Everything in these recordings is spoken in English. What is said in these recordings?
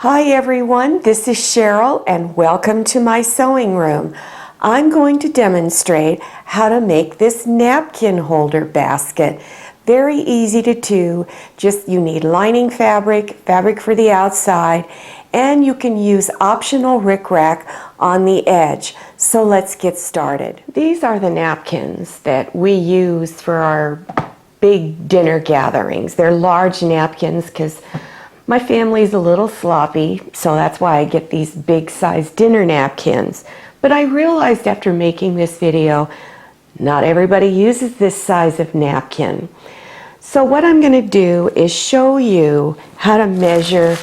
Hi everyone, this is Cheryl and welcome to my sewing room. I'm going to demonstrate how to make this napkin holder basket. Very easy to do. Just you need lining fabric for the outside, and you can use optional rickrack on the edge. So let's get started. These are the napkins that we use for our big dinner gatherings. They're large napkins because my family's a little sloppy, so that's why I get these big size dinner napkins. But I realized after making this video, not everybody uses this size of napkin. So what I'm going to do is show you how to measure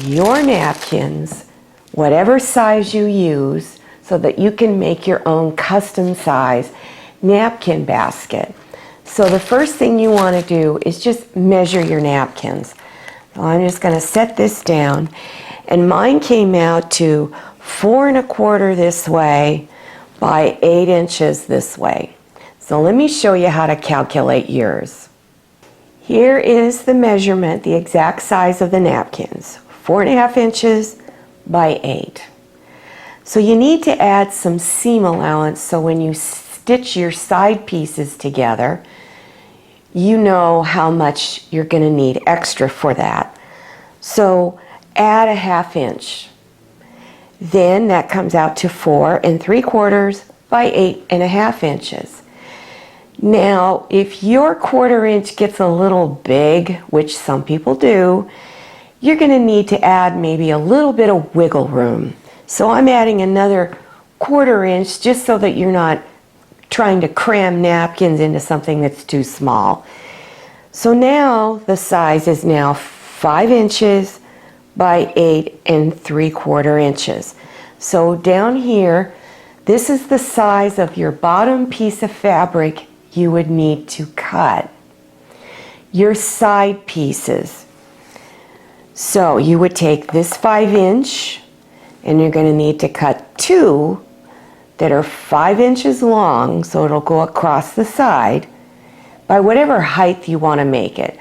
your napkins, whatever size you use, so that you can make your own custom size napkin basket. So the first thing you want to do is just measure your napkins. So I'm just going to set this down, and mine came out to 4 1/4 this way by 8 inches this way. So let me show you how to calculate yours. Here is the measurement, the exact size of the napkins, 4 1/2 inches by 8. So you need to add some seam allowance so when you stitch your side pieces together, you know how much you're going to need extra for that. So add a 1/2 inch. Then that comes out to 4 3/4 by 8 1/2 inches. Now, if your 1/4 inch gets a little big, which some people do, you're going to need to add maybe a little bit of wiggle room. So I'm adding another 1/4 inch just so that you're not trying to cram napkins into something that's too small. So now the size is now 5 inches by 8 3/4 inches. So down here, this is the size of your bottom piece of fabric you would need to cut. Your side pieces. So you would take this 5 inch and you're going to need to cut 2 that are 5 inches long, so it'll go across the side by whatever height you want to make it.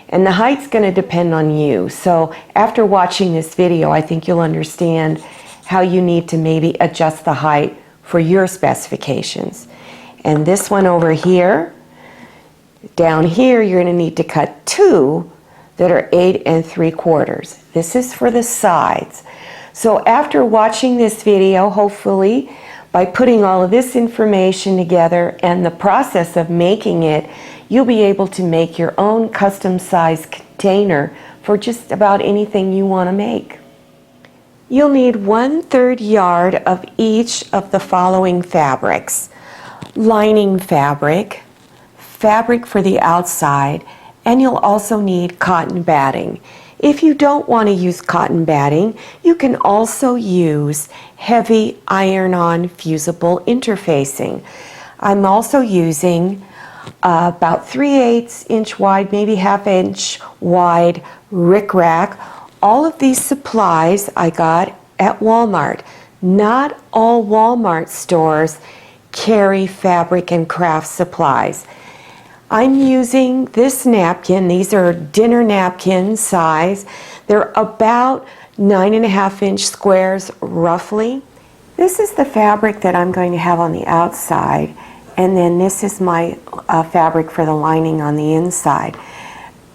And the height's going to depend on you. So after watching this video, I think you'll understand how you need to maybe adjust the height for your specifications. And this one over here, down here, you're going to need to cut 2 that are 8 3/4. This is for the sides. So after watching this video, hopefully, by putting all of this information together and the process of making it, you'll be able to make your own custom size container for just about anything you want to make. You'll need 1/3 yard of each of the following fabrics: lining fabric, fabric for the outside, and you'll also need cotton batting. If you don't want to use cotton batting, you can also use heavy iron-on fusible interfacing. I'm also using about 3/8 inch wide, maybe 1/2 inch wide rickrack. All of these supplies I got at Walmart. Not all Walmart stores carry fabric and craft supplies. I'm using this napkin. These are dinner napkin size. They're about 9 1/2 inch squares roughly. This is the fabric that I'm going to have on the outside, and then this is my fabric for the lining on the inside.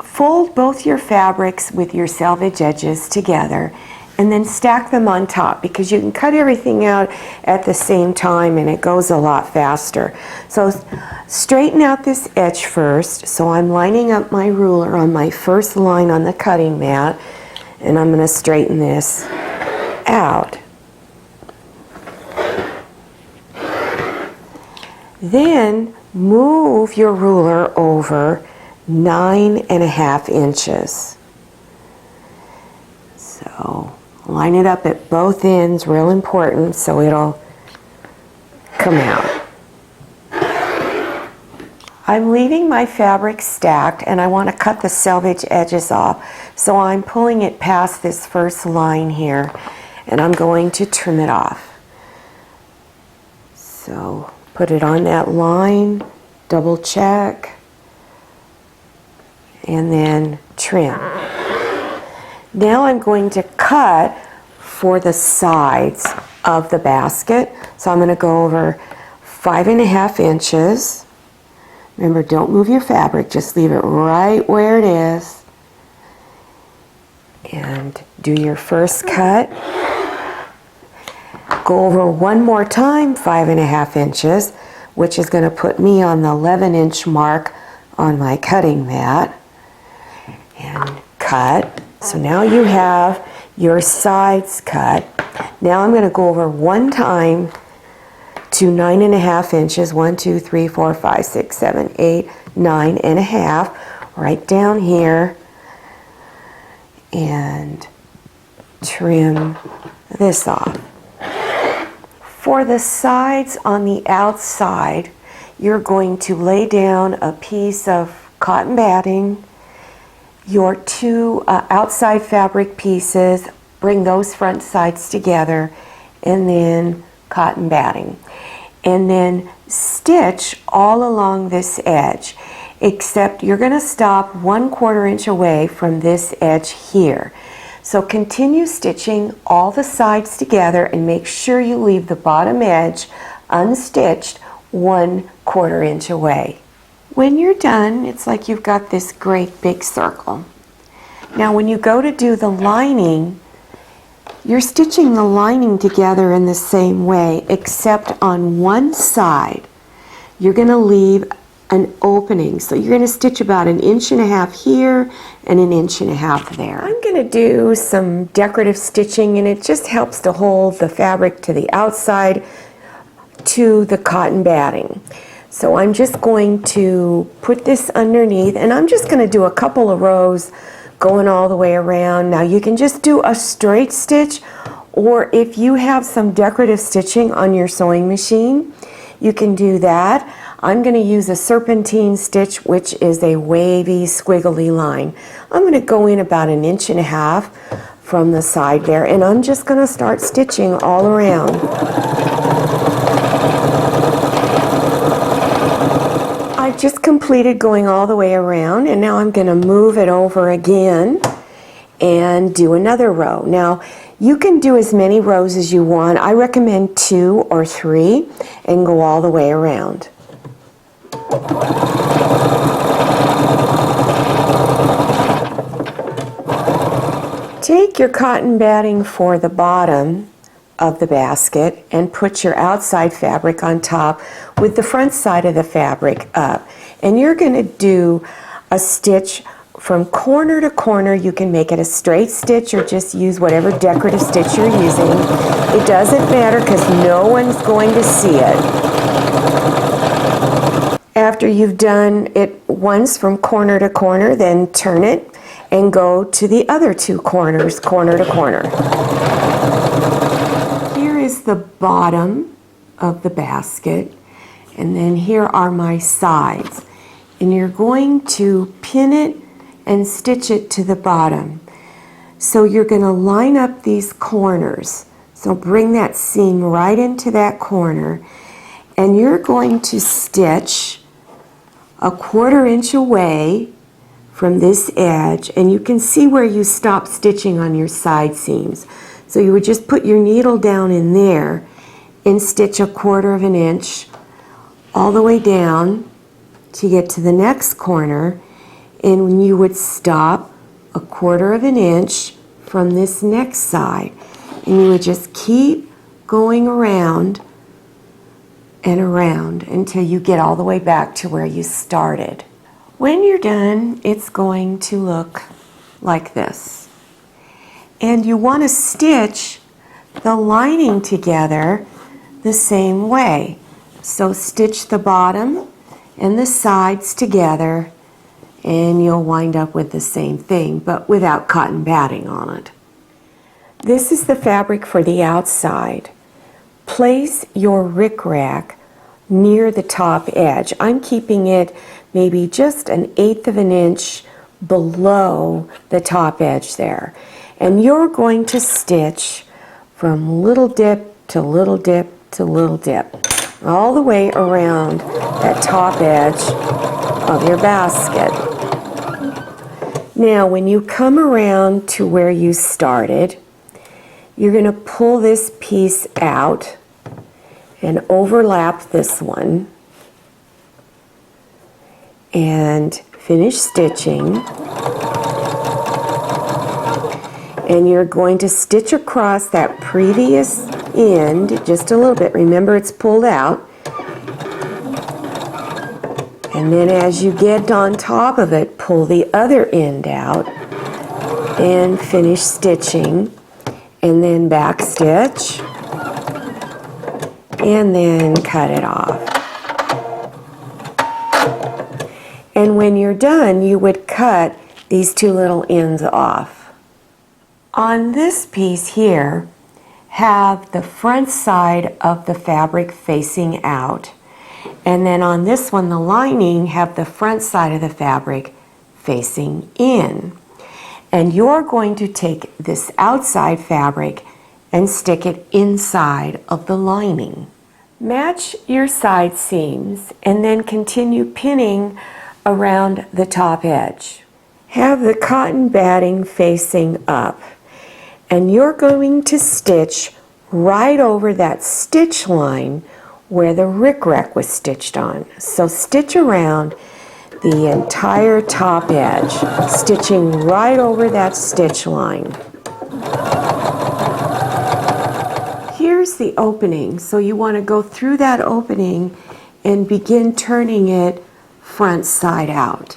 Fold both your fabrics with your selvage edges together and then stack them on top, because you can cut everything out at the same time and it goes a lot faster. So straighten out this edge first. So I'm lining up my ruler on my first line on the cutting mat, and I'm going to straighten this out. Then move your ruler over 9 1/2 inches. So line it up at both ends, real important, so it'll come out. I'm leaving my fabric stacked, and I want to cut the selvage edges off. So I'm pulling it past this first line here, and I'm going to trim it off. So put it on that line, double check, and then trim. Now I'm going to cut for the sides of the basket. So I'm going to go over 5.5 inches. Remember, don't move your fabric, just leave it right where it is. And do your first cut. Go over one more time, 5.5 inches, which is going to put me on the 11-inch mark on my cutting mat. And cut. So now you have your sides cut. Now I'm going to go over one time to 9.5 inches. 1, 2, 3, 4, 5, 6, 7, 8, 9.5. Right down here. And trim this off. For the sides on the outside, you're going to lay down a piece of cotton batting, your two outside fabric pieces, bring those front sides together, and then cotton batting. And then stitch all along this edge, except you're going to stop 1/4 inch away from this edge here. So continue stitching all the sides together and make sure you leave the bottom edge unstitched 1/4 inch away. When you're done, it's like you've got this great big circle. Now when you go to do the lining, you're stitching the lining together in the same way, except on one side you're going to leave an opening. So you're going to stitch about 1.5 inches here and 1.5 inches there. I'm going to do some decorative stitching, and it just helps to hold the fabric to the outside to the cotton batting. So I'm just going to put this underneath, and I'm just going to do a couple of rows going all the way around. Now you can just do a straight stitch, or if you have some decorative stitching on your sewing machine, you can do that. I'm going to use a serpentine stitch, which is a wavy, squiggly line. I'm going to go in about 1.5 inches from the side there, and I'm just going to start stitching all around. I've just completed going all the way around, and now I'm going to move it over again and do another row. Now, you can do as many rows as you want. I recommend 2 or 3 and go all the way around. Take your cotton batting for the bottom of the basket and put your outside fabric on top with the front side of the fabric up. And you're going to do a stitch from corner to corner. You can make it a straight stitch or just use whatever decorative stitch you're using. It doesn't matter because no one's going to see it. After you've done it once from corner to corner, then turn it and go to the other 2 corners, corner to corner. Here is the bottom of the basket, and then here are my sides. And you're going to pin it and stitch it to the bottom. So you're going to line up these corners. So bring that seam right into that corner, and you're going to stitch 1/4 inch away from this edge, and you can see where you stop stitching on your side seams. So you would just put your needle down in there and stitch 1/4 inch all the way down to get to the next corner, and you would stop 1/4 inch from this next side, and you would just keep going around and around until you get all the way back to where you started. When you're done, it's going to look like this. And you want to stitch the lining together the same way. So stitch the bottom and the sides together, and you'll wind up with the same thing, but without cotton batting on it. This is the fabric for the outside. Place your rickrack near the top edge. I'm keeping it maybe just 1/8 inch below the top edge there. And you're going to stitch from little dip to little dip to little dip, all the way around that top edge of your basket. Now when you come around to where you started, you're going to pull this piece out and overlap this one and finish stitching. And you're going to stitch across that previous end just a little bit. Remember, it's pulled out. And then as you get on top of it, pull the other end out and finish stitching. And then back stitch. And then cut it off. And when you're done, you would cut these two little ends off. On this piece here, have the front side of the fabric facing out. And then on this one, the lining, have the front side of the fabric facing in. And you're going to take this outside fabric and stick it inside of the lining. Match your side seams and then continue pinning around the top edge. Have the cotton batting facing up, and you're going to stitch right over that stitch line where the rickrack was stitched on. So stitch around the entire top edge, stitching right over that stitch line. Here's the opening, so you want to go through that opening and begin turning it front side out.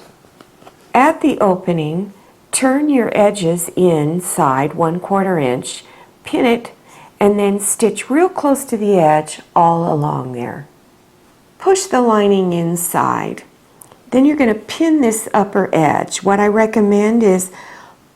At the opening, turn your edges inside 1/4 inch, pin it, and then stitch real close to the edge all along there. Push the lining inside. Then you're going to pin this upper edge. What I recommend is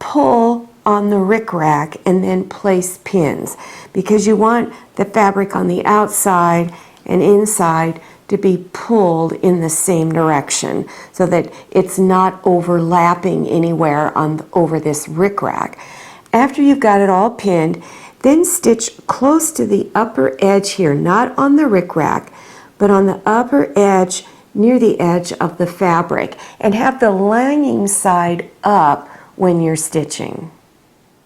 pull on the rickrack and then place pins, because you want the fabric on the outside and inside to be pulled in the same direction so that it's not overlapping anywhere over this rickrack. After you've got it all pinned, then stitch close to the upper edge here, not on the rickrack, but on the upper edge near the edge of the fabric, and have the lining side up when you're stitching.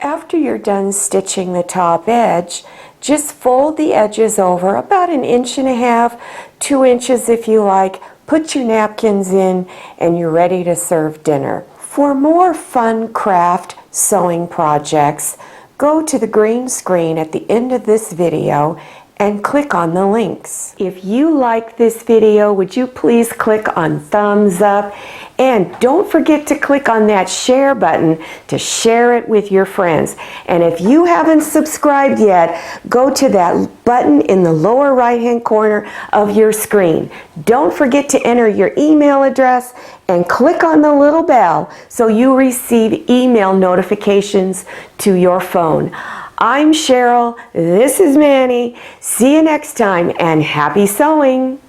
After you're done stitching the top edge, just fold the edges over about 1.5 inches, 2 inches if you like. Put your napkins in and you're ready to serve dinner. For more fun craft sewing projects, go to the green screen at the end of this video and click on the links. If you like this video, would you please click on thumbs up, and don't forget to click on that share button to share it with your friends. And if you haven't subscribed yet, go to that button in the lower right hand corner of your screen. Don't forget to enter your email address and click on the little bell so you receive email notifications to your phone. I'm Cheryl, this is Manny. See you next time, and happy sewing!